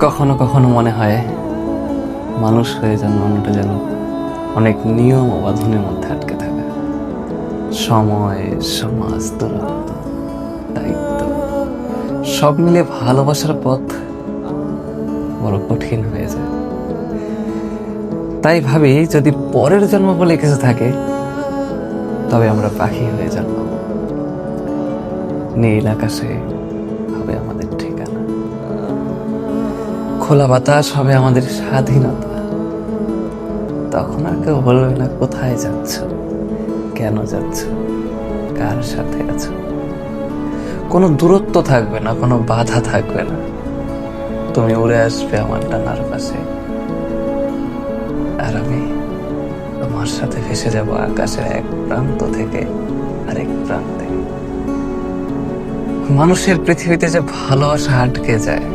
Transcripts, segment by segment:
কখনো কখনো মনে হয় মানুষ হয়ে জন্মানোটা যেন অনেক নিয়ম ও বাঁধনের মধ্যে আটকে থাকা। সময়, সমাজ, দূরত্ব, দায়িত্ব সব মিলে ভালোবাসার পথ বড় কঠিন হয়ে যায়। তাই ভাবি, যদি পরের জন্ম বলে কিছু থাকে, তবে আমরা পাখি হয়ে জন্মাবো। নীল আকাশে হবে আমাদের ঠিকানা, খোলা বাতাস হবে আমাদের স্বাধীনতা। তখন আর কেউ বলবে না কোথায় যাচ্ছ, কেন যাচ্ছ, কার সাথে আছো। কোনো দূরত্ব থাকবে না, কোনো বাধা থাকবে না। তুমি উড়ে আসবে আমার ডানার পাশে, আর আমি তোমার সাথে ভেসে যাব আকাশের এক প্রান্ত থেকে আরেক প্রান্তে। মানুষের পৃথিবীতে যে ভালোবাসা আটকে যায়,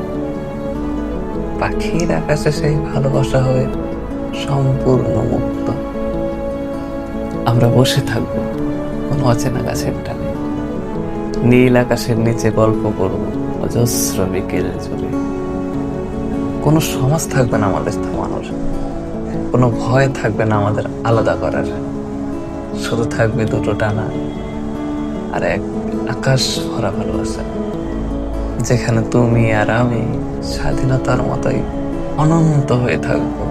পাখির আকাশে সেই ভালোবাসা হয়ে সম্পূর্ণ মুক্ত। আমরা বসে থাকবো কোনো অচেনা গাছের ডালে, নীল আকাশের নিচে গল্প করব অজস্র বিকেল জুড়ে। কোনো সমাজ থাকবে না আমাদের থামানোর, কোনো ভয় থাকবে না আমাদের আলাদা করার। শুধু থাকবে দুটো টানা আর এক আকাশ ভরা ভালোবাসা, যেখানে তুমি আর আমি স্বাধীনতার মতোই অনন্ত হয়ে থাকবো।